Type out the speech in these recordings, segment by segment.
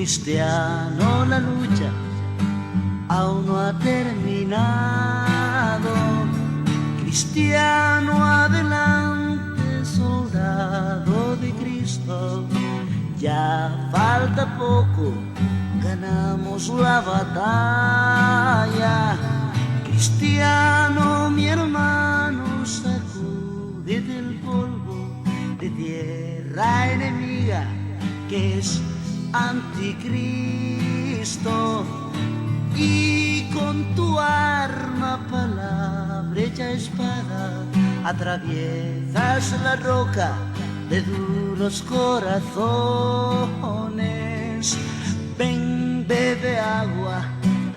Cristiano, la lucha aún no ha terminado. Cristiano, adelante, soldado de Cristo. Ya falta poco, ganamos la batalla. Cristiano, mi hermano, sacúdete el polvo de tierra enemiga que es anticristo, y con tu arma, palabra hecha espada, atraviesas la roca de duros corazones. Ven, bebe agua,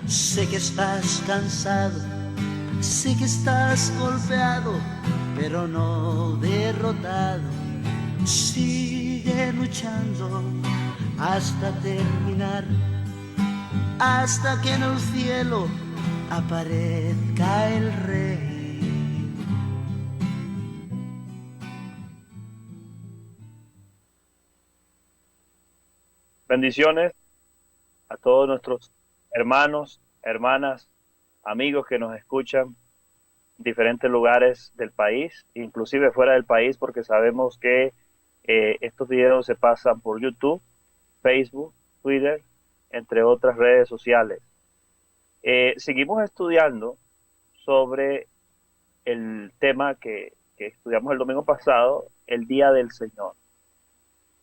sé que estás cansado, sé que estás golpeado, pero no derrotado. Sigue luchando hasta terminar, hasta que en el cielo aparezca el Rey. Bendiciones a todos nuestros hermanos, hermanas, amigos que nos escuchan en diferentes lugares del país, inclusive fuera del país, porque sabemos que estos videos se pasan por YouTube, Facebook, Twitter, entre otras redes sociales. Seguimos estudiando sobre el tema que estudiamos el domingo pasado, el Día del Señor.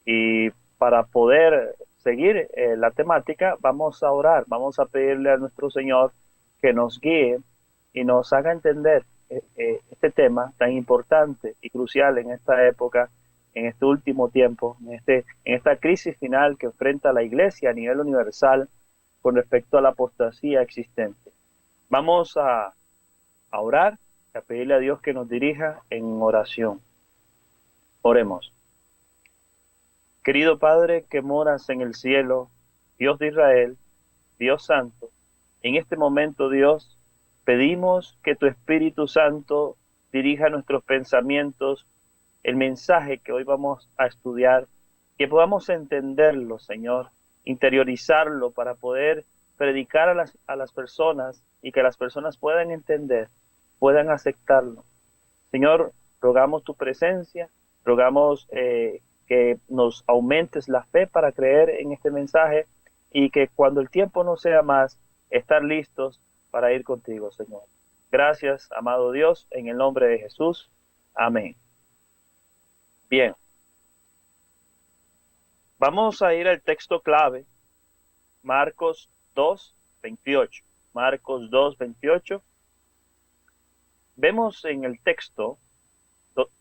Y para poder seguir la temática, vamos a orar, vamos a pedirle a nuestro Señor que nos guíe y nos haga entender este tema tan importante y crucial en esta época, en este último tiempo, en esta crisis final que enfrenta la Iglesia a nivel universal con respecto a la apostasía existente. Vamos a orar y a pedirle a Dios que nos dirija en oración. Oremos. Querido Padre que moras en el cielo, Dios de Israel, Dios Santo, en este momento, Dios, pedimos que tu Espíritu Santo dirija nuestros pensamientos, el mensaje que hoy vamos a estudiar, que podamos entenderlo, Señor, interiorizarlo para poder predicar a las personas y que las personas puedan entender, puedan aceptarlo. Señor, rogamos tu presencia, rogamos que nos aumentes la fe para creer en este mensaje y que cuando el tiempo no sea más, estar listos para ir contigo, Señor. Gracias, amado Dios, en el nombre de Jesús. Amén. Bien. Vamos a ir al texto clave, Marcos 2:28. Marcos 2:28. Vemos en el texto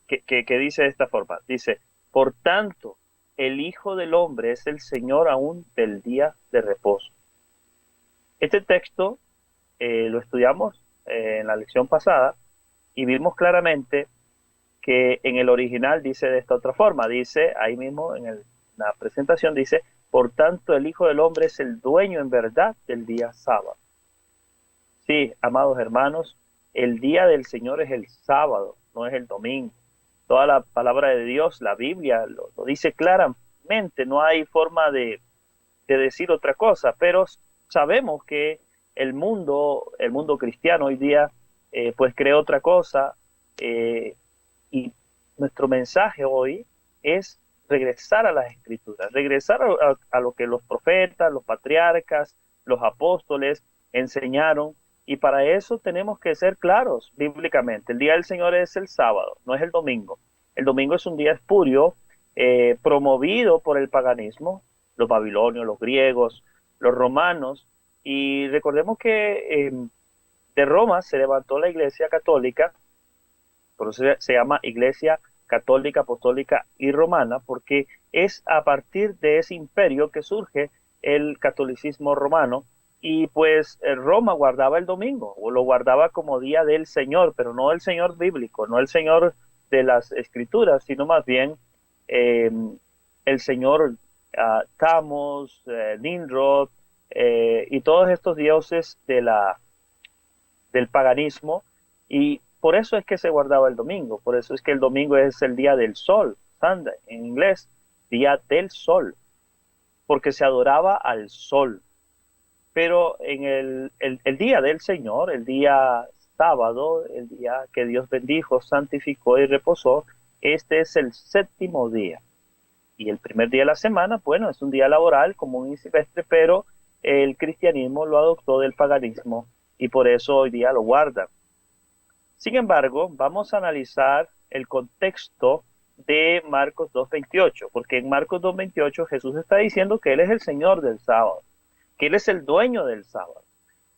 que dice de esta forma. Dice, por tanto, el Hijo del Hombre es el Señor aún del día de reposo. Este texto lo estudiamos en la lección pasada y vimos claramente que en el original dice de esta otra forma. Dice, ahí mismo en la presentación dice, por tanto el Hijo del Hombre es el dueño en verdad del día sábado. Sí, amados hermanos, el día del Señor es el sábado, no es el domingo. Toda la palabra de Dios, la Biblia, lo dice claramente, no hay forma de decir otra cosa, pero sabemos que el mundo cristiano hoy día pues cree otra cosa y nuestro mensaje hoy es regresar a las Escrituras, regresar a lo que los profetas, los patriarcas, los apóstoles enseñaron, y para eso tenemos que ser claros bíblicamente. El día del Señor es el sábado, no es el domingo. El domingo es un día espurio promovido por el paganismo, los babilonios, los griegos, los romanos, y recordemos que de Roma se levantó la Iglesia Católica, por eso se llama Iglesia Católica, Apostólica y Romana, porque es a partir de ese imperio que surge el catolicismo romano, y pues Roma guardaba el domingo, o lo guardaba como día del Señor, pero no el Señor bíblico, no el Señor de las Escrituras, sino más bien el Señor Tamos, Nimrod, y todos estos dioses del paganismo, y por eso es que se guardaba el domingo, por eso es que el domingo es el día del sol, Sunday, en inglés, día del sol. porque se adoraba al sol. Pero en el día del Señor, el día sábado, el día que Dios bendijo, santificó y reposó, este es el séptimo día. Y el primer día de la semana, bueno, es un día laboral común y silvestre, pero el cristianismo lo adoptó del paganismo y por eso hoy día lo guarda. Sin embargo, vamos a analizar el contexto de Marcos 2.28, porque en Marcos 2.28 Jesús está diciendo que Él es el Señor del sábado, que Él es el dueño del sábado.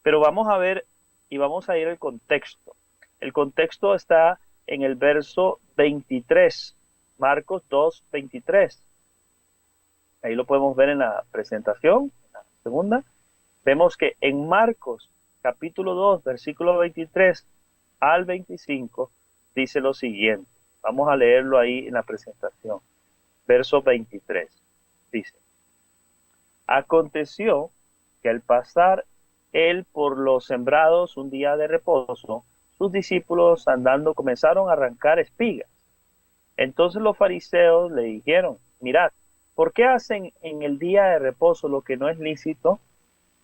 Pero vamos a ver y vamos a ir al contexto. El contexto está en el verso 23, Marcos 2.23. Ahí lo podemos ver en la presentación, en la segunda. Vemos que en Marcos capítulo 2, versículo 23 al 25, dice lo siguiente. Vamos a leerlo ahí en la presentación. Verso 23. Dice: Aconteció que al pasar él por los sembrados un día de reposo, sus discípulos andando comenzaron a arrancar espigas. Entonces los fariseos le dijeron: mirad, ¿por qué hacen en el día de reposo lo que no es lícito?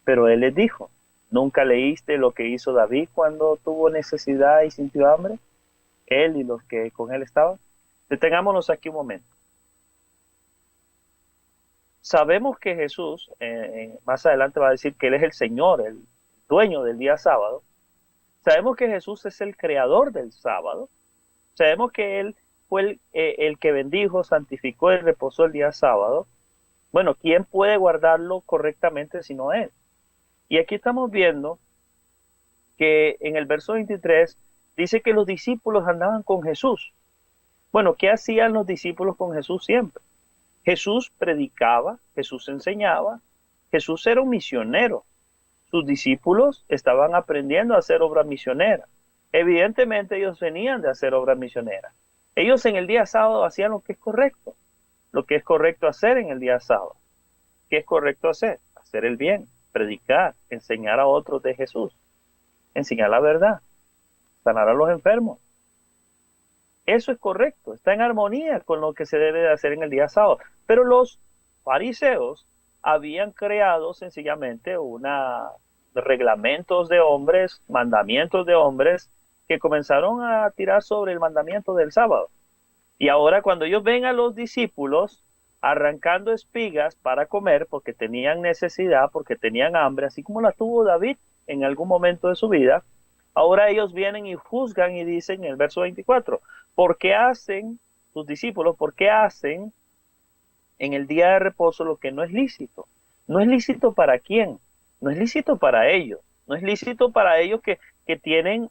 Pero él les dijo: ¿nunca leíste lo que hizo David cuando tuvo necesidad y sintió hambre? Él y los que con él estaban. Detengámonos aquí un momento. Sabemos que Jesús, más adelante va a decir que Él es el Señor, el dueño del día sábado. Sabemos que Jesús es el creador del sábado. Sabemos que Él fue el que bendijo, santificó y reposó el día sábado. Bueno, ¿quién puede guardarlo correctamente sino Él? Y aquí estamos viendo que en el verso 23 dice que los discípulos andaban con Jesús. Bueno, ¿qué hacían los discípulos con Jesús siempre? Jesús predicaba, Jesús enseñaba, Jesús era un misionero. Sus discípulos estaban aprendiendo a hacer obra misionera. Evidentemente ellos venían de hacer obra misionera. Ellos en el día sábado hacían lo que es correcto hacer en el día sábado. ¿Qué es correcto hacer? Hacer el bien, predicar, enseñar a otros de Jesús, enseñar la verdad, sanar a los enfermos. Eso es correcto, está en armonía con lo que se debe de hacer en el día sábado. Pero los fariseos habían creado sencillamente reglamentos de hombres, mandamientos de hombres, que comenzaron a tirar sobre el mandamiento del sábado. Y ahora cuando ellos ven a los discípulos arrancando espigas para comer, porque tenían necesidad, porque tenían hambre, así como la tuvo David en algún momento de su vida, ahora ellos vienen y juzgan y dicen en el verso 24, ¿por qué hacen sus discípulos, por qué hacen en el día de reposo lo que no es lícito? ¿No es lícito para quién? No es lícito para ellos. No es lícito para ellos que tienen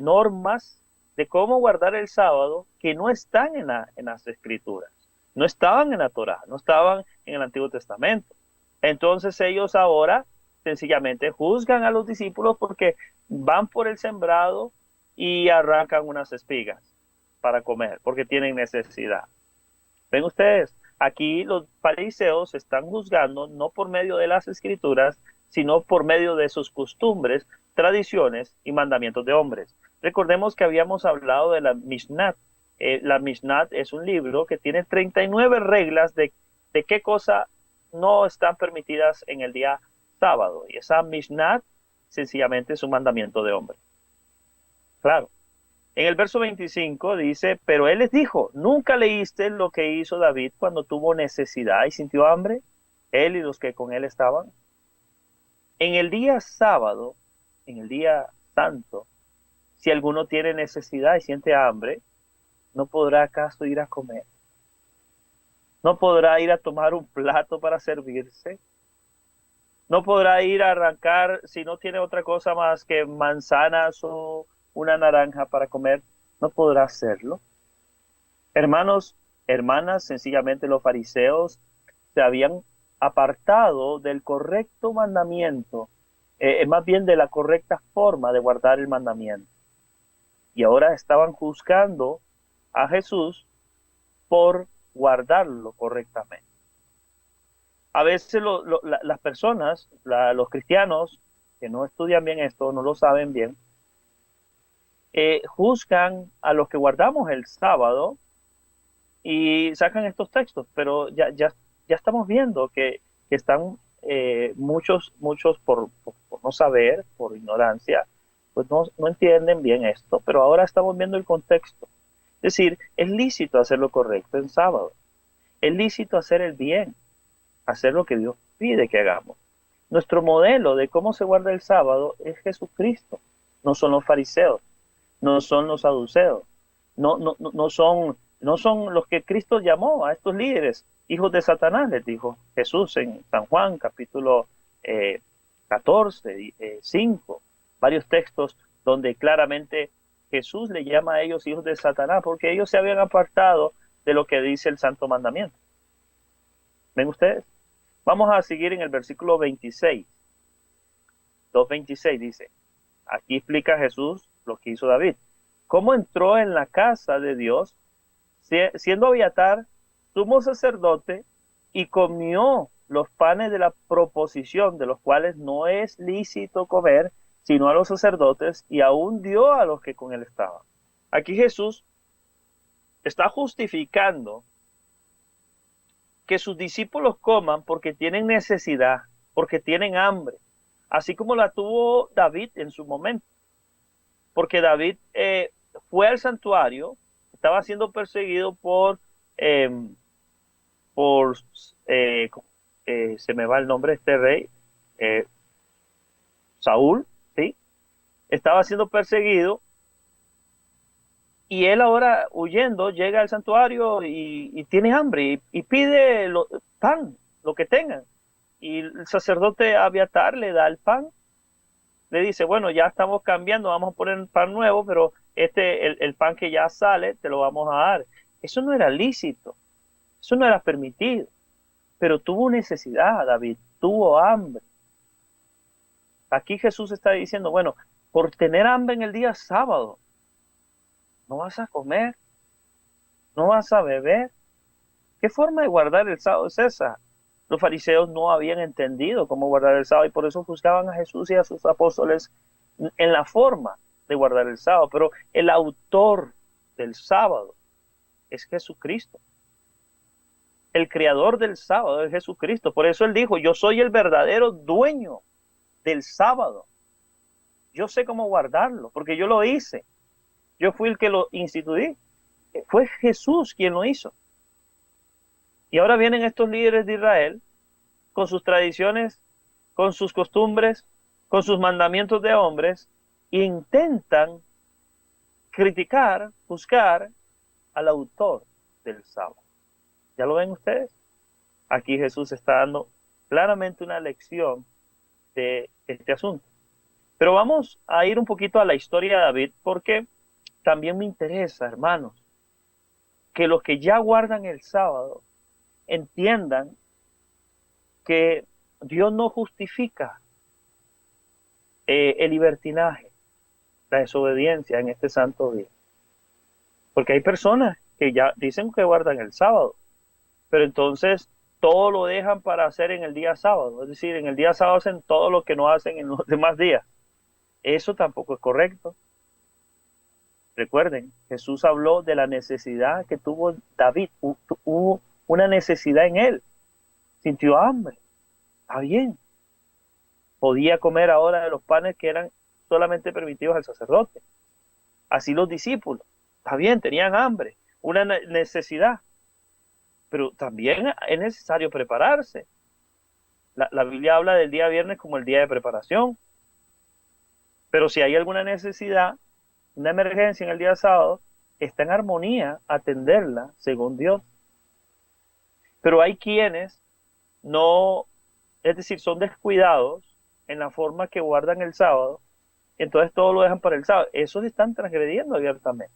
normas de cómo guardar el sábado que no están en las escrituras. No estaban en la Torá, no estaban en el Antiguo Testamento. Entonces ellos ahora sencillamente juzgan a los discípulos porque van por el sembrado y arrancan unas espigas para comer, porque tienen necesidad. ¿Ven ustedes? Aquí los fariseos están juzgando no por medio de las escrituras, sino por medio de sus costumbres, tradiciones y mandamientos de hombres. Recordemos que habíamos hablado de la Mishnah. La Mishnah es un libro que tiene 39 reglas de qué cosa no están permitidas en el día sábado. Y esa Mishnah sencillamente es un mandamiento de hombre. Claro. En el verso 25 dice, pero él les dijo, ¿nunca leíste lo que hizo David cuando tuvo necesidad y sintió hambre? Él y los que con él estaban. En el día sábado, en el día santo, si alguno tiene necesidad y siente hambre, ¿no podrá acaso ir a comer? ¿No podrá ir a tomar un plato para servirse? ¿No podrá ir a arrancar, si no tiene otra cosa más que manzanas o una naranja para comer? ¿No podrá hacerlo? Hermanos, hermanas, sencillamente los fariseos se habían apartado del correcto mandamiento, más bien de la correcta forma de guardar el mandamiento. Y ahora estaban juzgando a Jesús por guardarlo correctamente. A veces las personas, los cristianos que no estudian bien esto, no lo saben bien, juzgan a los que guardamos el sábado y sacan estos textos, pero ya ya estamos viendo que están muchos por no saber, por ignorancia, pues no entienden bien esto, pero ahora estamos viendo el contexto. Es decir, es lícito hacer lo correcto en sábado, es lícito hacer el bien, hacer lo que Dios pide que hagamos. Nuestro modelo de cómo se guarda el sábado es Jesucristo, no son los fariseos, no son los saduceos, no son los que Cristo llamó a estos líderes, hijos de Satanás, les dijo Jesús en San Juan capítulo 14, 5, varios textos donde claramente Jesús le llama a ellos hijos de Satanás porque ellos se habían apartado de lo que dice el Santo Mandamiento. ¿Ven ustedes? Vamos a seguir en el versículo 26. 2:26 dice, aquí explica Jesús lo que hizo David. ¿Cómo entró en la casa de Dios, siendo Abiatar sumo sacerdote, y comió los panes de la proposición, de los cuales no es lícito comer, sino a los sacerdotes, y aún dio a los que con él estaban? Aquí Jesús está justificando que sus discípulos coman porque tienen necesidad, porque tienen hambre, así como la tuvo David en su momento. Porque David fue al santuario, estaba siendo perseguido se me va el nombre de este rey, Saúl, ¿sí? Estaba siendo perseguido, y él ahora huyendo llega al santuario y tiene hambre y pide pan, lo que tengan. Y el sacerdote Abiatar le da el pan. Le dice, bueno, ya estamos cambiando, vamos a poner pan nuevo, pero el pan que ya sale te lo vamos a dar. Eso no era lícito, eso no era permitido. Pero tuvo necesidad, David, tuvo hambre. Aquí Jesús está diciendo, bueno, por tener hambre en el día sábado, no vas a comer, no vas a beber. ¿Qué forma de guardar el sábado es esa? Los fariseos no habían entendido cómo guardar el sábado y por eso juzgaban a Jesús y a sus apóstoles en la forma de guardar el sábado. Pero el autor del sábado es Jesucristo. El creador del sábado es Jesucristo. Por eso él dijo, yo soy el verdadero dueño del sábado. Yo sé cómo guardarlo, porque yo lo hice. Yo fui el que lo instituí. Fue Jesús quien lo hizo. Y ahora vienen estos líderes de Israel con sus tradiciones, con sus costumbres, con sus mandamientos de hombres, e intentan criticar, juzgar al autor del sábado. ¿Ya lo ven ustedes? Aquí Jesús está dando claramente una lección de este asunto. Pero vamos a ir un poquito a la historia de David, porque también me interesa, hermanos, que los que ya guardan el sábado entiendan que Dios no justifica el libertinaje, la desobediencia en este santo día. Porque hay personas que ya dicen que guardan el sábado, pero entonces todo lo dejan para hacer en el día sábado. Es decir, en el día sábado hacen todo lo que no hacen en los demás días. Eso tampoco es correcto. Recuerden, Jesús habló de la necesidad que tuvo David. Hubo una necesidad en él. Sintió hambre. Está bien. Podía comer ahora de los panes que eran solamente permitidos al sacerdote. Así los discípulos. Está bien, tenían hambre. Una necesidad. Pero también es necesario prepararse. La Biblia habla del día viernes como el día de preparación. Pero si hay alguna necesidad, una emergencia en el día sábado, está en armonía atenderla según Dios. Pero hay quienes no, es decir, son descuidados en la forma que guardan el sábado, entonces todo lo dejan para el sábado. Esos están transgrediendo abiertamente.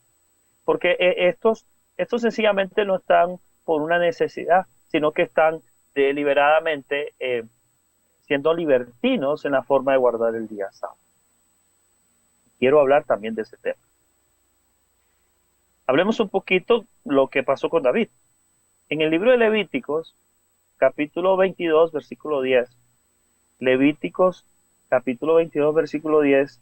Porque estos sencillamente no están por una necesidad, sino que están deliberadamente siendo libertinos en la forma de guardar el día sábado. Quiero hablar también de ese tema. Hablemos un poquito lo que pasó con David. En el libro de Levíticos, capítulo 22, versículo 10, Levíticos, capítulo 22, versículo 10,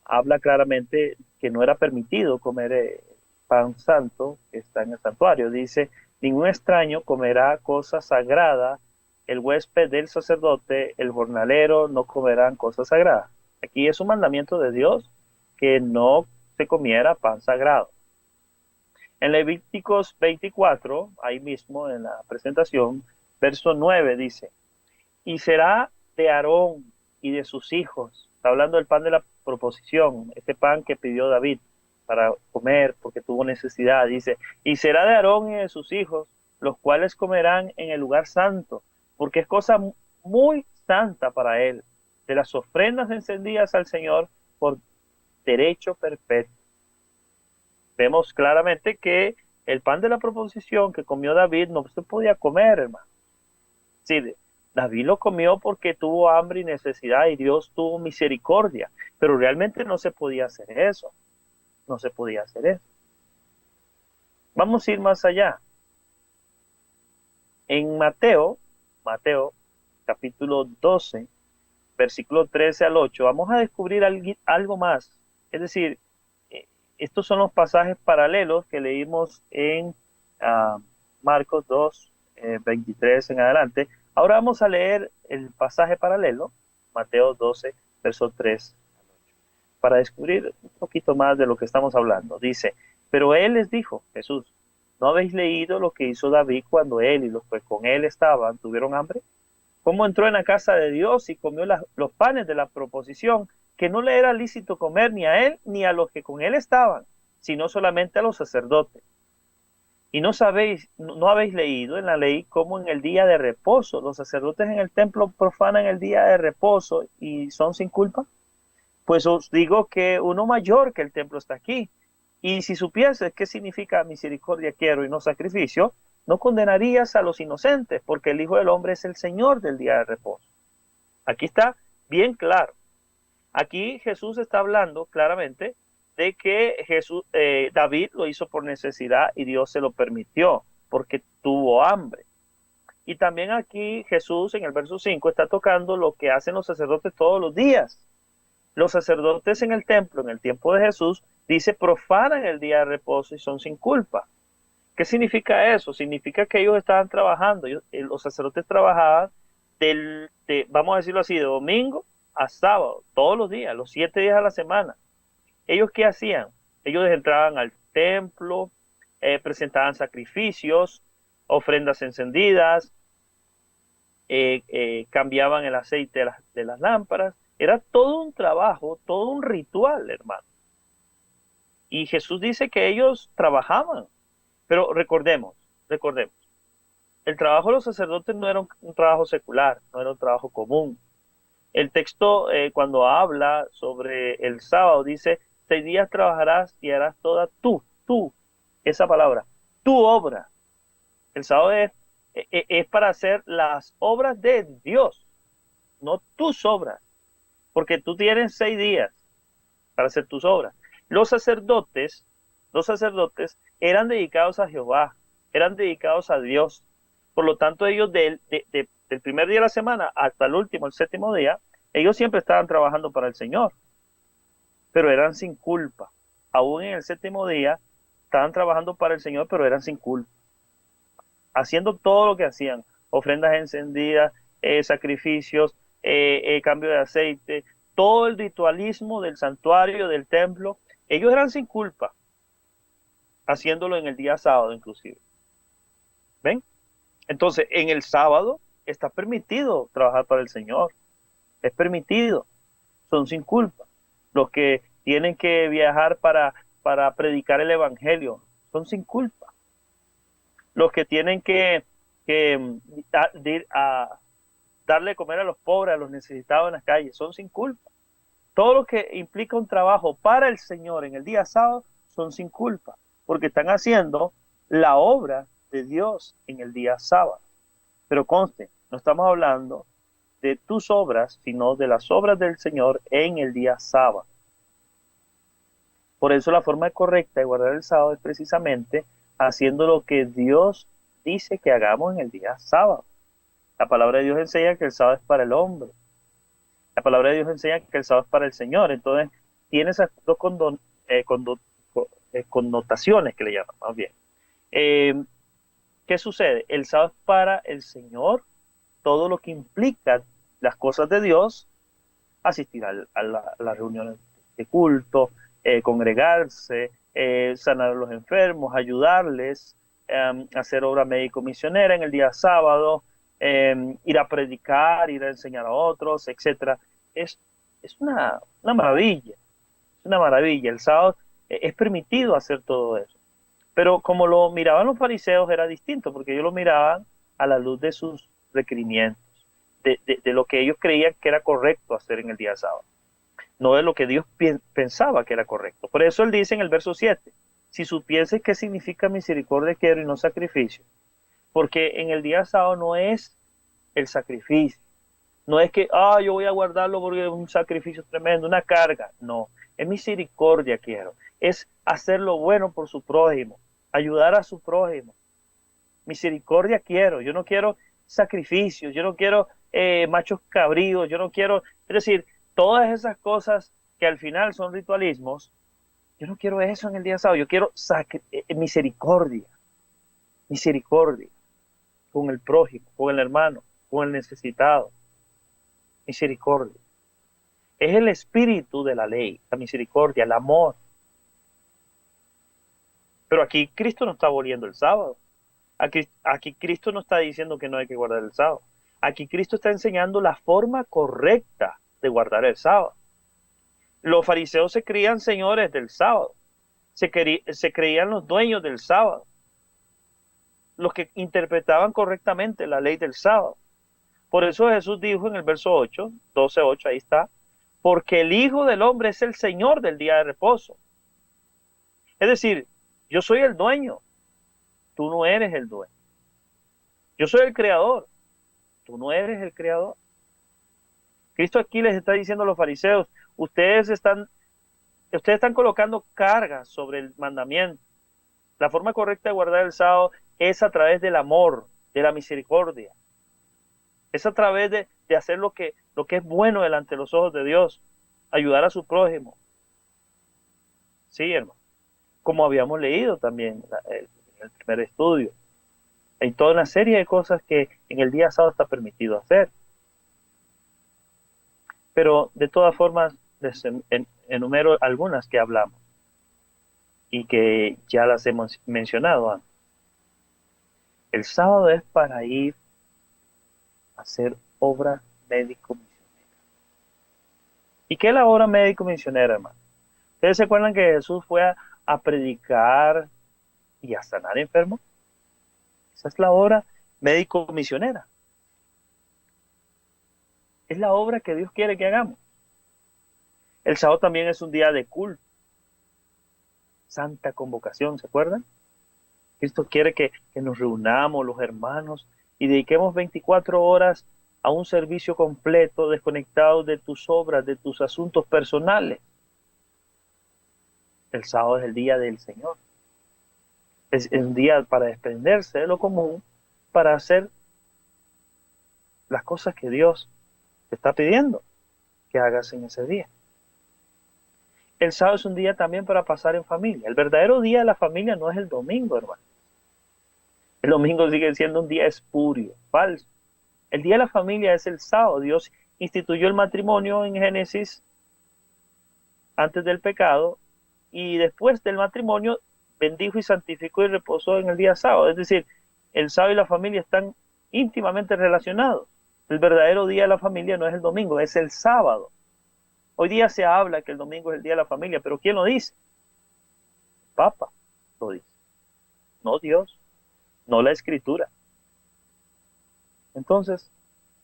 habla claramente que no era permitido comer pan santo que está en el santuario. Dice, Ningún extraño comerá cosa sagrada, el huésped del sacerdote, el jornalero no comerán cosas sagradas. Aquí es un mandamiento de Dios que no se comiera pan sagrado. En Levíticos 24, ahí mismo en la presentación, verso 9 dice, y será de Aarón y de sus hijos. Está hablando del pan de la proposición, este pan que pidió David para comer porque tuvo necesidad. Dice, y será de Aarón y de sus hijos, los cuales comerán en el lugar santo, porque es cosa muy santa para él, de las ofrendas encendidas al Señor por derecho perpetuo. Vemos claramente que el pan de la proposición que comió David no se podía comer, hermano. Sí, David lo comió porque tuvo hambre y necesidad y Dios tuvo misericordia, pero realmente no se podía hacer eso. No se podía hacer eso. Vamos a ir más allá. En Mateo capítulo 12, versículo 13 al 8, vamos a descubrir algo más. Es decir, estos son los pasajes paralelos que leímos en Marcos 2, 23 en adelante. Ahora vamos a leer el pasaje paralelo, Mateo 12, verso 3 al 8, para descubrir un poquito más de lo que estamos hablando. Dice, pero él les dijo, Jesús, ¿no habéis leído lo que hizo David cuando él y los que con él estaban tuvieron hambre? ¿Cómo entró en la casa de Dios y comió los panes de la proposición, que no le era lícito comer ni a él ni a los que con él estaban, sino solamente a los sacerdotes? Y no habéis leído en la ley cómo en el día de reposo los sacerdotes en el templo profanan el día de reposo y son sin culpa. Pues os digo que uno mayor que el templo está aquí. Y si supieses qué significa misericordia quiero y no sacrificio, no condenarías a los inocentes, porque el Hijo del Hombre es el Señor del día de reposo. Aquí está bien claro. Aquí Jesús está hablando claramente de que David lo hizo por necesidad y Dios se lo permitió porque tuvo hambre. Y también aquí Jesús en el verso 5 está tocando lo que hacen los sacerdotes todos los días. Los sacerdotes en el templo, en el tiempo de Jesús, dice profanan el día de reposo y son sin culpa. ¿Qué significa eso? Significa que ellos estaban trabajando, los sacerdotes trabajaban vamos a decirlo así, de domingo a sábado, todos los días, los 7 días a la semana. ¿Ellos qué hacían? Ellos entraban al templo, presentaban sacrificios, ofrendas encendidas, cambiaban el aceite de las lámparas. Era todo un trabajo, todo un ritual, hermano. Y Jesús dice que ellos trabajaban. Pero recordemos, el trabajo de los sacerdotes no era un trabajo secular, no era un trabajo común. El texto cuando habla sobre el sábado dice, 6 días trabajarás y harás toda esa palabra, tu obra. El sábado es para hacer las obras de Dios, no tus obras, porque tú tienes 6 días para hacer tus obras. Los sacerdotes eran dedicados a Jehová, eran dedicados a Dios. Por lo tanto, ellos del primer día de la semana hasta el último, el 7º día, ellos siempre estaban trabajando para el Señor, pero eran sin culpa. Aún en el 7º día, estaban trabajando para el Señor, pero eran sin culpa. Haciendo todo lo que hacían, ofrendas encendidas, sacrificios, cambio de aceite, todo el ritualismo del santuario, del templo, ellos eran sin culpa, haciéndolo en el día sábado inclusive. ¿Ven? Entonces, en el sábado está permitido trabajar para el Señor. Es permitido. Son sin culpa. Los que tienen que viajar para predicar el Evangelio son sin culpa. Los que tienen que darle comer a los pobres, a los necesitados en las calles, son sin culpa. Todo lo que implica un trabajo para el Señor en el día sábado son sin culpa, porque están haciendo la obra de Dios en el día sábado. Pero conste, no estamos hablando de tus obras, sino de las obras del Señor en el día sábado. Por eso la forma correcta de guardar el sábado es precisamente haciendo lo que Dios dice que hagamos en el día sábado. La palabra de Dios enseña que el sábado es para el hombre. La palabra de Dios enseña que el sábado es para el Señor. Entonces, tiene esas dos connotaciones que le llaman, más bien. ¿qué sucede? El sábado es para el Señor, todo lo que implica las cosas de Dios, asistir a las reuniones de culto, congregarse, sanar a los enfermos, ayudarles, hacer obra médico-misionera en el día sábado, ir a predicar, ir a enseñar a otros, etcétera. Es una maravilla, es una maravilla. El sábado es permitido hacer todo eso. Pero como lo miraban los fariseos era distinto, porque ellos lo miraban a la luz de sus requerimientos, de lo que ellos creían que era correcto hacer en el día sábado, no de lo que Dios pensaba que era correcto. Por eso él dice en el verso 7, si supieses qué significa misericordia quiero y no sacrificio, porque en el día sábado no es el sacrificio, no es que, yo voy a guardarlo porque es un sacrificio tremendo, una carga, no, es misericordia quiero, es hacer lo bueno por su prójimo, ayudar a su prójimo, misericordia quiero, yo no quiero sacrificios, yo no quiero machos cabríos, yo no quiero, es decir, todas esas cosas que al final son ritualismos, yo no quiero eso en el día sábado, yo quiero misericordia, misericordia con el prójimo, con el hermano, con el necesitado, misericordia. Es el espíritu de la ley, la misericordia, el amor. Pero aquí Cristo no está aboliendo el sábado. Aquí Cristo no está diciendo que no hay que guardar el sábado. Aquí Cristo está enseñando la forma correcta de guardar el sábado. Los fariseos se creían señores del sábado. Se creían los dueños del sábado. Los que interpretaban correctamente la ley del sábado. Por eso Jesús dijo en el verso 8, 12:8, ahí está, porque el Hijo del Hombre es el Señor del día de reposo. Es decir, yo soy el dueño, tú no eres el dueño. Yo soy el creador, tú no eres el creador. Cristo aquí les está diciendo a los fariseos, ustedes están colocando cargas sobre el mandamiento. La forma correcta de guardar el sábado es a través del amor, de la misericordia. Es a través de hacer lo que es bueno delante de los ojos de Dios, ayudar a su prójimo. Sí, hermano. Como habíamos leído también en el primer estudio. Hay toda una serie de cosas que en el día sábado está permitido hacer. Pero de todas formas, les enumero algunas que hablamos y que ya las hemos mencionado antes. El sábado es para ir a hacer obra médico-misionera. ¿Y qué es la obra médico-misionera, hermano? ¿Ustedes se acuerdan que Jesús fue a predicar y a sanar enfermos? Esa es la obra médico-misionera. Es la obra que Dios quiere que hagamos. El sábado también es un día de culto. Santa convocación, ¿se acuerdan? Cristo quiere que nos reunamos los hermanos y dediquemos 24 horas a un servicio completo, desconectado de tus obras, de tus asuntos personales. El sábado es el día del Señor. Es un día para desprenderse de lo común, para hacer las cosas que Dios te está pidiendo que hagas en ese día. El sábado es un día también para pasar en familia. El verdadero día de la familia no es el domingo, hermano. El domingo sigue siendo un día espurio, falso. El día de la familia es el sábado. Dios instituyó el matrimonio en Génesis antes del pecado y después del matrimonio bendijo y santificó y reposó en el día sábado. Es decir, el sábado y la familia están íntimamente relacionados. El verdadero día de la familia no es el domingo, es el sábado. Hoy día se habla que el domingo es el día de la familia, pero ¿quién lo dice? El Papa lo dice. No Dios, no la Escritura. Entonces,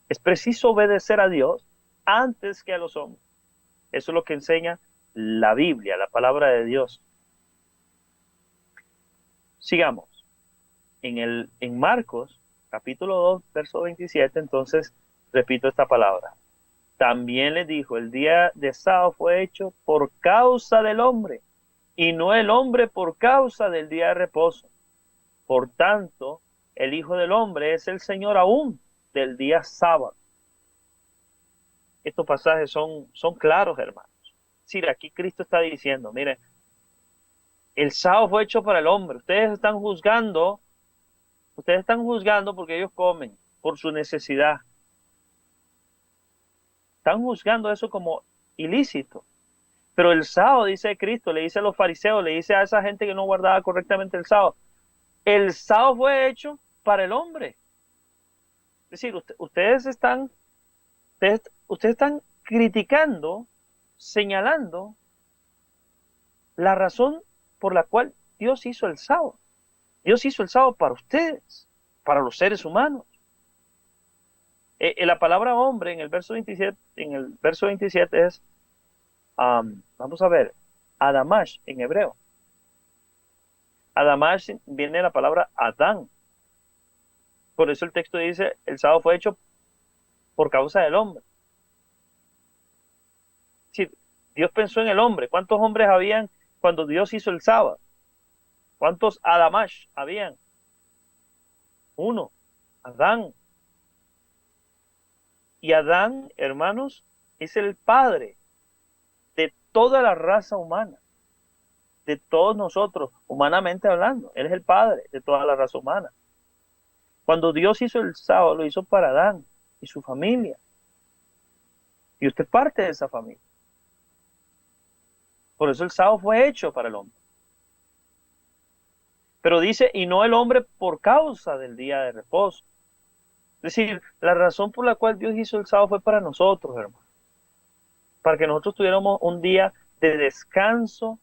es preciso obedecer a Dios antes que a los hombres. Eso es lo que enseña la Biblia, la palabra de Dios. Sigamos. En Marcos, capítulo 2, verso 27, entonces repito esta palabra. También les dijo, el día de sábado fue hecho por causa del hombre, y no el hombre por causa del día de reposo. Por tanto, el Hijo del Hombre es el Señor aún del día sábado. Estos pasajes son claros, hermanos. Es decir, aquí Cristo está diciendo, miren, el sábado fue hecho para el hombre. Ustedes están juzgando Ustedes están juzgando porque ellos comen, por su necesidad. Están juzgando eso como ilícito. Pero el sábado, dice Cristo, le dice a los fariseos, le dice a esa gente que no guardaba correctamente el sábado fue hecho para el hombre. Es decir, ustedes están criticando, señalando la razón por la cual Dios hizo el sábado. Dios hizo el sábado para ustedes, para los seres humanos. La palabra hombre en el verso 27 es, vamos a ver, Adamash en hebreo. Adamash viene de la palabra Adán. Por eso el texto dice, el sábado fue hecho por causa del hombre. Es decir, Dios pensó en el hombre. ¿Cuántos hombres habían cuando Dios hizo el sábado? ¿Cuántos Adamash habían? Uno, Adán. Y Adán, hermanos, es el padre de toda la raza humana, de todos nosotros, humanamente hablando. Él es el padre de toda la raza humana. Cuando Dios hizo el sábado, lo hizo para Adán y su familia. Y usted es parte de esa familia. Por eso el sábado fue hecho para el hombre. Pero dice, y no el hombre por causa del día de reposo. Es decir, la razón por la cual Dios hizo el sábado fue para nosotros, hermano. Para que nosotros tuviéramos un día de descanso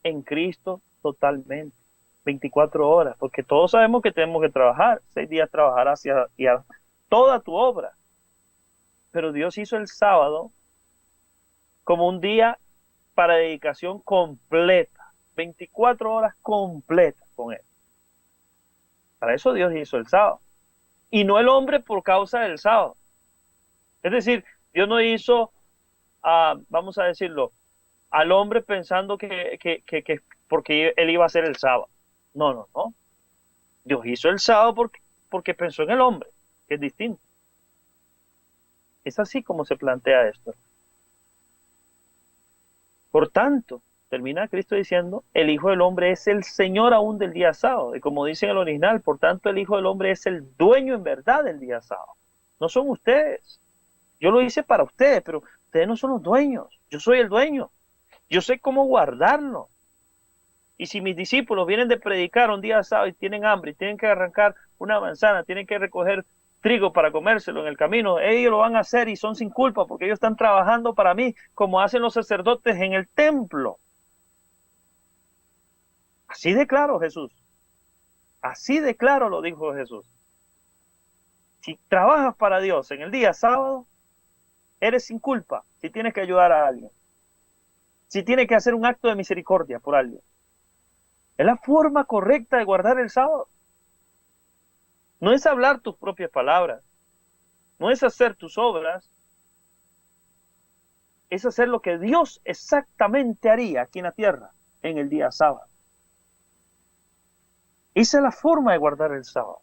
en Cristo totalmente. 24 horas, porque todos sabemos que tenemos que trabajar, 6 días trabajar hacia toda tu obra. Pero Dios hizo el sábado como un día para dedicación completa, 24 horas completas con Él. Para eso Dios hizo el sábado. Y no el hombre por causa del sábado. Es decir, Dios no hizo, vamos a decirlo, al hombre pensando que porque Él iba a hacer el sábado. No. Dios hizo el sábado porque pensó en el hombre, que es distinto. Es así como se plantea esto. Por tanto, termina Cristo diciendo, el Hijo del Hombre es el Señor aún del día sábado. Y como dice en el original, por tanto el Hijo del Hombre es el dueño en verdad del día sábado. No son ustedes. Yo lo hice para ustedes, pero ustedes no son los dueños. Yo soy el dueño. Yo sé cómo guardarlo. Y si mis discípulos vienen de predicar un día sábado y tienen hambre, y tienen que arrancar una manzana, tienen que recoger trigo para comérselo en el camino, ellos lo van a hacer y son sin culpa porque ellos están trabajando para mí como hacen los sacerdotes en el templo. Así de claro Jesús. Así de claro lo dijo Jesús. Si trabajas para Dios en el día sábado, eres sin culpa si tienes que ayudar a alguien. Si tienes que hacer un acto de misericordia por alguien. Es la forma correcta de guardar el sábado. No es hablar tus propias palabras. No es hacer tus obras. Es hacer lo que Dios exactamente haría aquí en la tierra en el día sábado. Esa es la forma de guardar el sábado.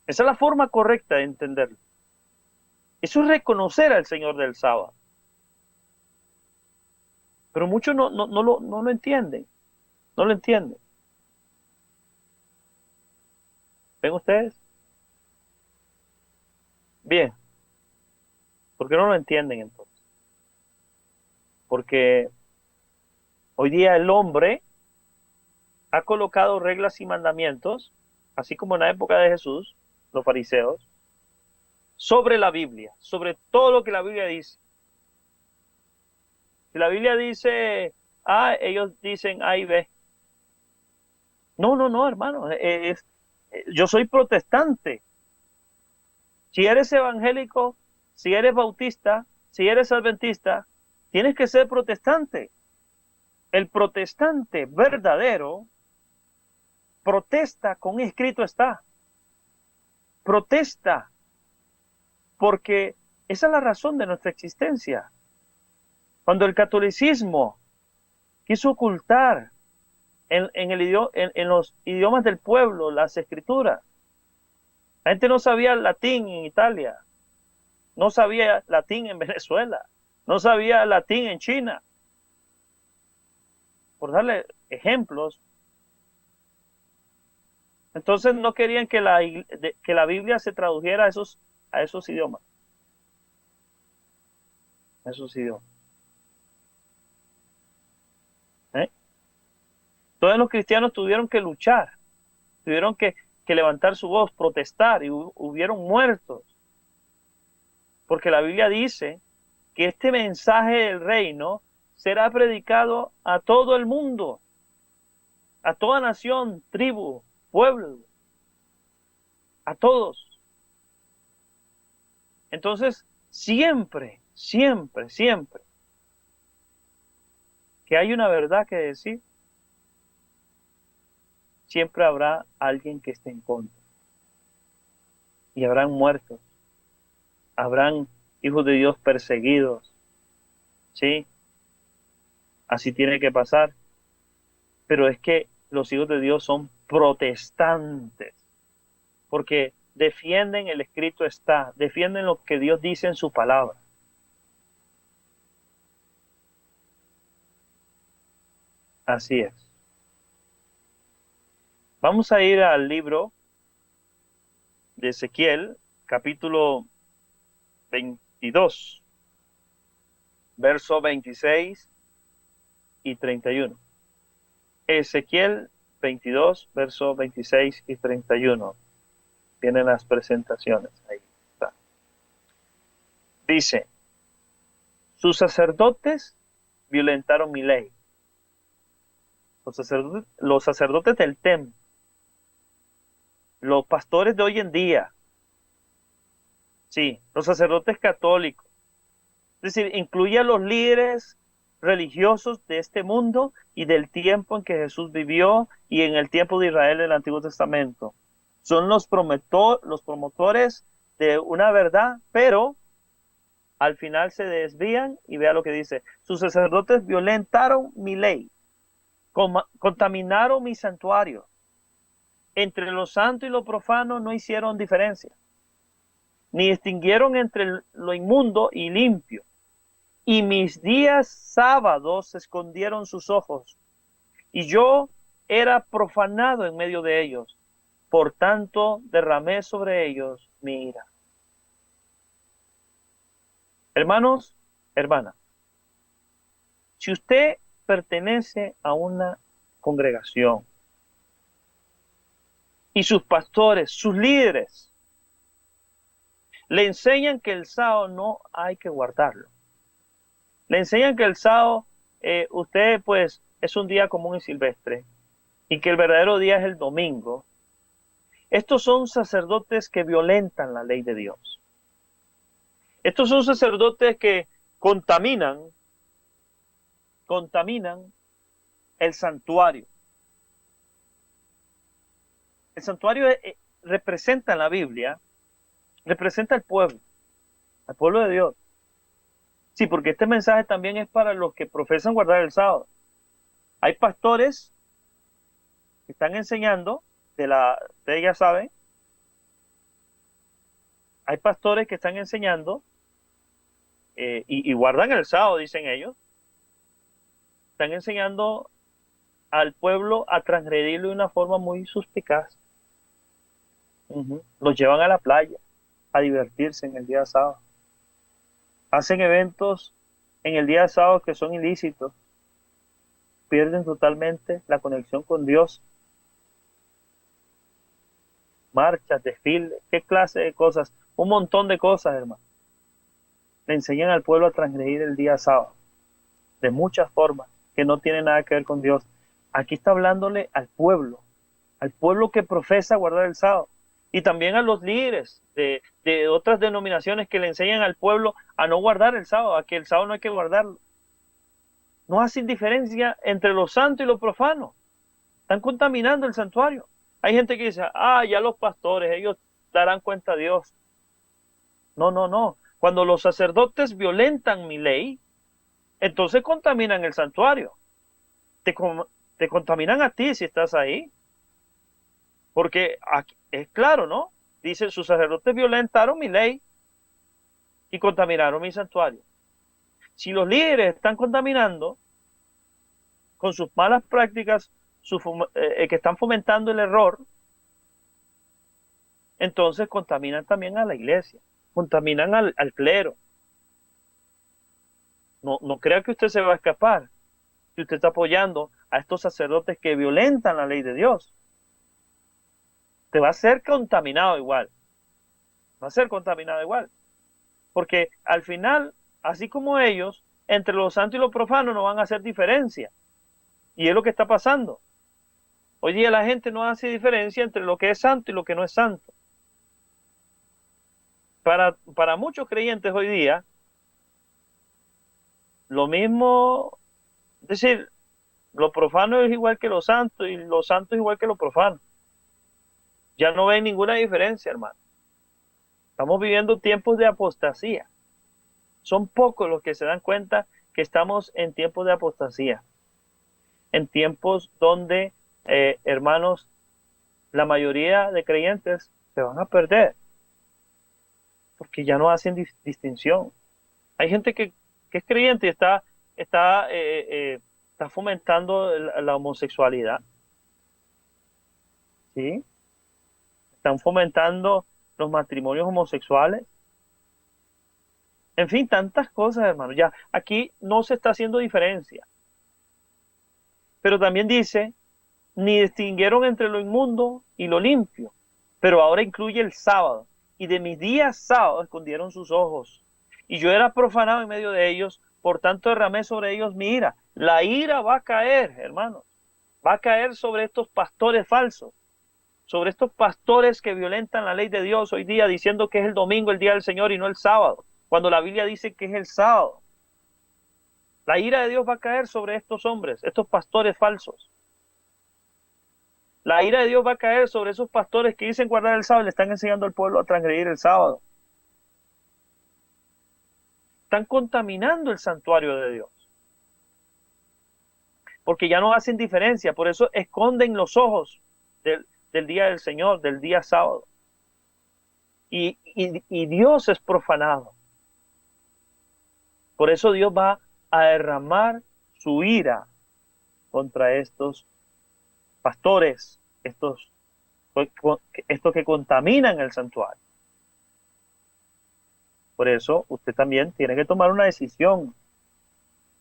Esa es la forma correcta de entenderlo. Eso es reconocer al Señor del sábado. Pero muchos no lo entienden. No lo entienden. ¿Ven ustedes? Bien. ¿Por qué no lo entienden entonces? Porque hoy día el hombre ha colocado reglas y mandamientos, así como en la época de Jesús, los fariseos, sobre la Biblia, sobre todo lo que la Biblia dice. Si la Biblia dice A, ellos dicen A y B. No, hermano. Yo soy protestante. Si eres evangélico, si eres bautista, si eres adventista, tienes que ser protestante. El protestante verdadero protesta con escrito está. Protesta. Porque esa es la razón de nuestra existencia. Cuando el catolicismo quiso ocultar en los idiomas del pueblo las escrituras, la gente no sabía latín en Italia, no sabía latín en Venezuela, no sabía latín en China. Por darle ejemplos, Entonces no querían que la Biblia se tradujera a esos idiomas. A esos idiomas. ¿Eh? Todos los cristianos tuvieron que luchar, tuvieron que levantar su voz, protestar, y hubieron muertos. Porque la Biblia dice que este mensaje del reino será predicado a todo el mundo, a toda nación, tribu, pueblo, a todos. Entonces, siempre, siempre, siempre que hay una verdad que decir, siempre habrá alguien que esté en contra. Y habrán muertos, habrán hijos de Dios perseguidos, ¿sí? Así tiene que pasar. Pero es que los hijos de Dios son protestantes, porque defienden el escrito está, defienden lo que Dios dice en su palabra. Así es. Vamos a ir al libro de Ezequiel, capítulo 22, verso 26 y 31. Ezequiel 22, verso 26 y 31. Vienen las presentaciones. Ahí está. Dice, sus sacerdotes violentaron mi ley. Los sacerdotes del templo, los pastores de hoy en día, sí, los sacerdotes católicos, es decir, incluye a los líderes religiosos de este mundo y del tiempo en que Jesús vivió y en el tiempo de Israel del Antiguo Testamento. Son los promotores de una verdad, pero al final se desvían y vea lo que dice. Sus sacerdotes violentaron mi ley, contaminaron mi santuario. Entre lo santo y lo profano no hicieron diferencia, ni distinguieron entre lo inmundo y limpio. Y mis días sábados escondieron sus ojos, y yo era profanado en medio de ellos. Por tanto, derramé sobre ellos mi ira. Hermanos, hermanas, si usted pertenece a una congregación y sus pastores, sus líderes, le enseñan que el sábado no hay que guardarlo, le enseñan que el sábado usted pues es un día común y silvestre y que el verdadero día es el domingo. Estos son sacerdotes que violentan la ley de Dios. Estos son sacerdotes que contaminan el santuario. El santuario representa en la Biblia, representa al pueblo de Dios. Sí, porque este mensaje también es para los que profesan guardar el sábado. Hay pastores que están enseñando, ustedes ya saben, hay pastores que están enseñando y guardan el sábado, dicen ellos. Están enseñando al pueblo a transgredirlo de una forma muy suspicaz. Los llevan a la playa a divertirse en el día de sábado. Hacen eventos en el día de sábado que son ilícitos. Pierden totalmente la conexión con Dios. Marchas, desfiles, qué clase de cosas. Un montón de cosas, hermano. Le enseñan al pueblo a transgredir el día sábado. De muchas formas que no tienen nada que ver con Dios. Aquí está hablándole al pueblo que profesa guardar el sábado. Y también a los líderes de otras denominaciones que le enseñan al pueblo a no guardar el sábado, a que el sábado no hay que guardarlo. No hacen diferencia entre lo santo y lo profano. Están contaminando el santuario. Hay gente que dice, ya los pastores, ellos darán cuenta a Dios. No. Cuando los sacerdotes violentan mi ley, entonces contaminan el santuario. Te contaminan a ti si estás ahí. Porque aquí, es claro, ¿no? Dice, sus sacerdotes violentaron mi ley y contaminaron mi santuario. Si los líderes están contaminando con sus malas prácticas, que están fomentando el error, entonces contaminan también a la iglesia, contaminan al clero. No crea que usted se va a escapar si usted está apoyando a estos sacerdotes que violentan la ley de Dios. Te va a ser contaminado igual. Va a ser contaminado igual. Porque al final, así como ellos, entre lo santo y lo profano no van a hacer diferencia. Y es lo que está pasando. Hoy día la gente no hace diferencia entre lo que es santo y lo que no es santo. Para muchos creyentes hoy día, lo mismo, es decir, lo profano es igual que lo santo y lo santo es igual que lo profano. Ya no ven ninguna diferencia, hermano. Estamos viviendo tiempos de apostasía. Son pocos los que se dan cuenta que estamos en tiempos de apostasía. En tiempos donde, hermanos, la mayoría de creyentes se van a perder. Porque ya no hacen distinción. Hay gente que es creyente y está fomentando la homosexualidad. ¿Sí? Están fomentando los matrimonios homosexuales. En fin, tantas cosas, hermano. Ya aquí no se está haciendo diferencia. Pero también dice, ni distinguieron entre lo inmundo y lo limpio. Pero ahora incluye el sábado. Y de mis días sábados escondieron sus ojos. Y yo era profanado en medio de ellos, por tanto derramé sobre ellos mi ira. La ira va a caer, hermanos. Va a caer sobre estos pastores falsos. Sobre estos pastores que violentan la ley de Dios hoy día diciendo que es el domingo, el día del Señor y no el sábado, cuando la Biblia dice que es el sábado. La ira de Dios va a caer sobre estos hombres, estos pastores falsos. La ira de Dios va a caer sobre esos pastores que dicen guardar el sábado y le están enseñando al pueblo a transgredir el sábado. Están contaminando el santuario de Dios. Porque ya no hacen diferencia, por eso esconden los ojos del día del Señor, del día sábado. Y Dios es profanado. Por eso Dios va a derramar su ira contra estos pastores, estos que contaminan el santuario. Por eso usted también tiene que tomar una decisión.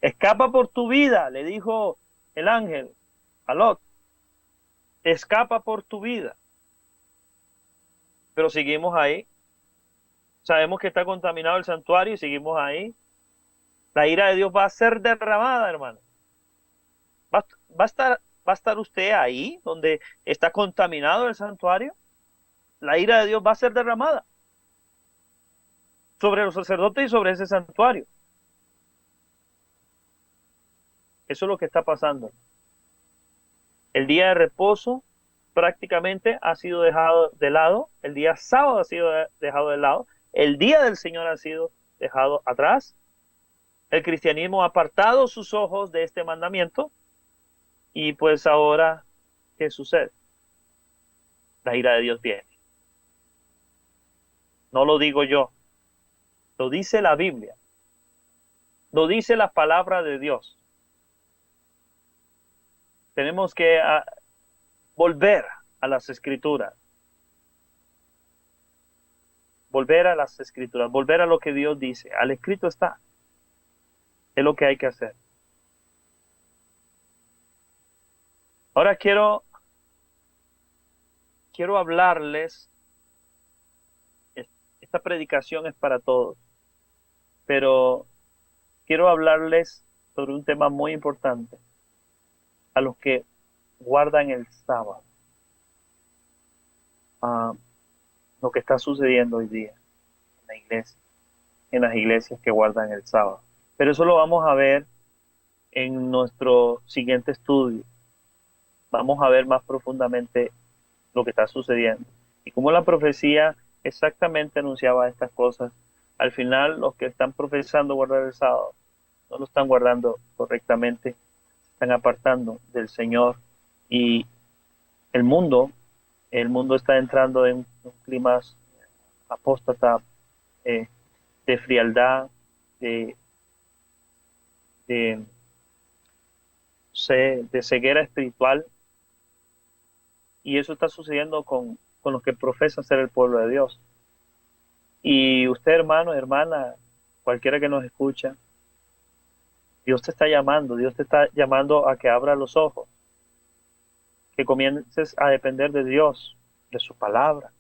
Escapa por tu vida, le dijo el ángel a Lot. Escapa por tu vida. Pero seguimos ahí. Sabemos que está contaminado el santuario y seguimos ahí. La ira de Dios va a ser derramada, hermano. Va a estar usted ahí donde está contaminado el santuario. La ira de Dios va a ser derramada sobre los sacerdotes y sobre ese santuario. Eso es lo que está pasando. El día de reposo prácticamente ha sido dejado de lado. El día sábado ha sido dejado de lado. El día del Señor ha sido dejado atrás. El cristianismo ha apartado sus ojos de este mandamiento. Y pues ahora, ¿qué sucede? La ira de Dios viene. No lo digo yo. Lo dice la Biblia. Lo dice la palabra de Dios. Tenemos que volver a las escrituras. Volver a las escrituras. Volver a lo que Dios dice. Al escrito está. Es lo que hay que hacer. Ahora quiero hablarles. Esta predicación es para todos. Pero quiero hablarles sobre un tema muy importante. A los que guardan el sábado. Lo que está sucediendo hoy día en la iglesia, en las iglesias que guardan el sábado. Pero eso lo vamos a ver en nuestro siguiente estudio. Vamos a ver más profundamente lo que está sucediendo y cómo la profecía exactamente anunciaba estas cosas. Al final, los que están profesando guardar el sábado no lo están guardando correctamente, están apartando del Señor y el mundo está entrando en un clima apóstata, de frialdad, de ceguera espiritual, y eso está sucediendo con con los que profesan ser el pueblo de Dios. Y usted, hermano, hermana, cualquiera que nos escucha, Dios te está llamando, Dios te está llamando a que abra los ojos, que comiences a depender de Dios, de su palabra,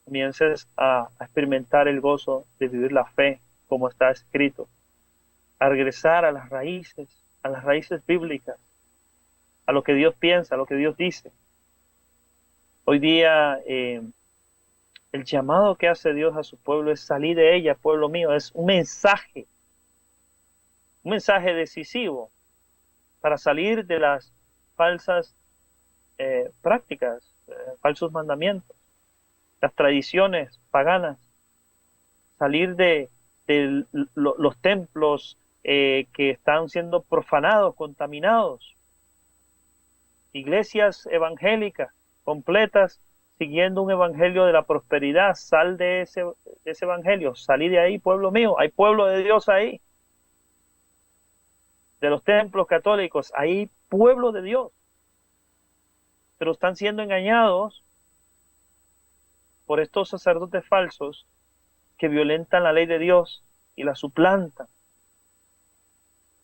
comiences a experimentar el gozo de vivir la fe como está escrito, a regresar a las raíces bíblicas, a lo que Dios piensa, a lo que Dios dice. Hoy día el llamado que hace Dios a su pueblo es salir de ella, pueblo mío, es un mensaje decisivo para salir de las falsas prácticas, falsos mandamientos, las tradiciones paganas, salir de los templos que están siendo profanados, contaminados, iglesias evangélicas completas siguiendo un evangelio de la prosperidad. Sal de ese evangelio, salí de ahí, pueblo mío, hay pueblo de Dios ahí. De los templos católicos, hay pueblo de Dios, pero están siendo engañados por estos sacerdotes falsos que violentan la ley de Dios y la suplantan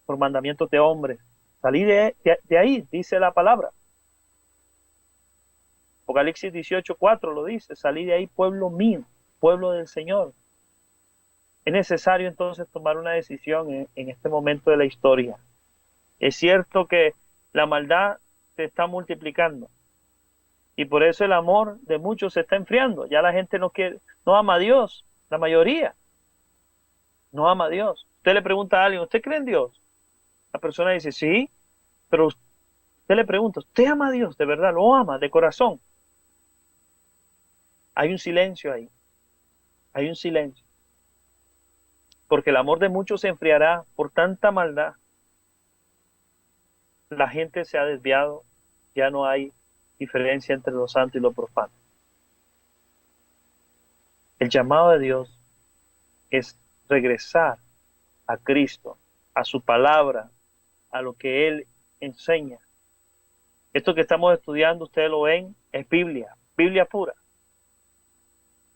por mandamientos de hombres. Salí de ahí, dice la palabra. Apocalipsis 18:4 lo dice, salí de ahí, pueblo mío, pueblo del Señor. Es necesario entonces tomar una decisión en este momento de la historia. Es cierto que la maldad se está multiplicando y por eso el amor de muchos se está enfriando. Ya la gente no ama a Dios, la mayoría no ama a Dios. Usted le pregunta a alguien, ¿usted cree en Dios? La persona dice, sí, pero usted le pregunta, ¿usted ama a Dios de verdad? ¿Lo ama de corazón? Hay un silencio ahí, hay un silencio, porque el amor de muchos se enfriará por tanta maldad. La gente se ha desviado, ya no hay diferencia entre lo santo y lo profano. El llamado de Dios es regresar a Cristo, a su palabra, a lo que Él enseña. Esto que estamos estudiando, ustedes lo ven, es Biblia, Biblia pura.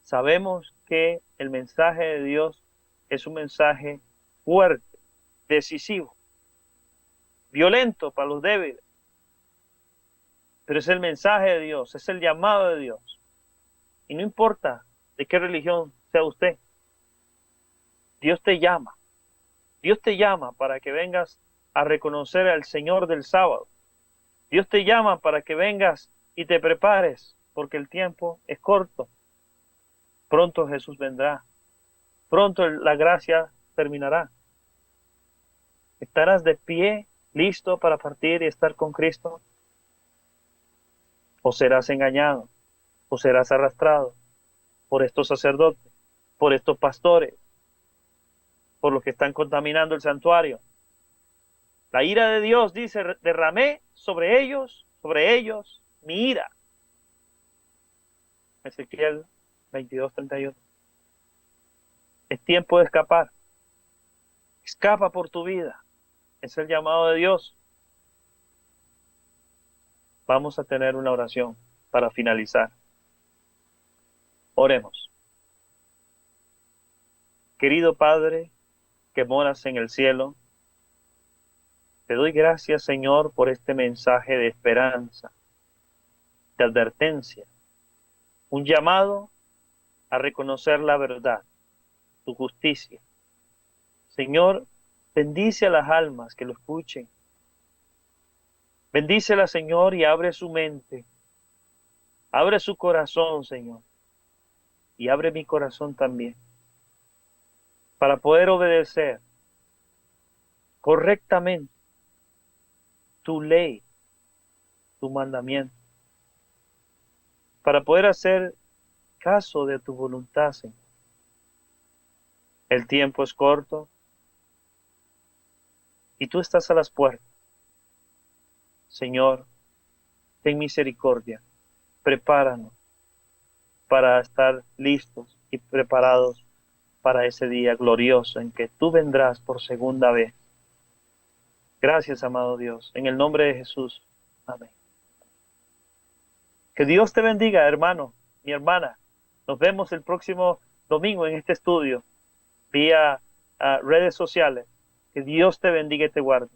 Sabemos que el mensaje de Dios es un mensaje fuerte, decisivo, violento para los débiles, pero es el mensaje de Dios, es el llamado de Dios. Y no importa de qué religión sea usted, Dios te llama para que vengas a reconocer al Señor del sábado. Dios te llama para que vengas y te prepares, porque el tiempo es corto. Pronto Jesús vendrá, pronto la gracia terminará. ¿Estarás de pie, listo para partir y estar con Cristo? ¿O serás engañado? ¿O serás arrastrado por estos sacerdotes, por estos pastores, por los que están contaminando el santuario? La ira de Dios dice, derramé sobre ellos, mi ira. Ezequiel 22:31. Es tiempo de escapar. Escapa por tu vida. Es el llamado de Dios. Vamos a tener una oración para finalizar. Oremos. Querido Padre, que moras en el cielo, te doy gracias, Señor, por este mensaje de esperanza, de advertencia, un llamado a reconocer la verdad, tu justicia. Señor, bendice a las almas que lo escuchen. Bendícela, Señor, y abre su mente, abre su corazón, Señor, y abre mi corazón también, para poder obedecer correctamente tu ley, tu mandamiento, para poder hacer caso de tu voluntad, Señor. El tiempo es corto y tú estás a las puertas. Señor, ten misericordia, prepáranos para estar listos y preparados para ese día glorioso en que tú vendrás por segunda vez. Gracias, amado Dios, en el nombre de Jesús. Amén. Que Dios te bendiga, hermano. mi hermana. Nos vemos el próximo domingo en este estudio, vía redes sociales. Que Dios te bendiga y te guarde.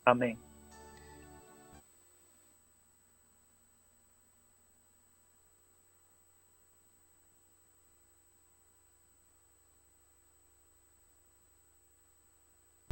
Amén.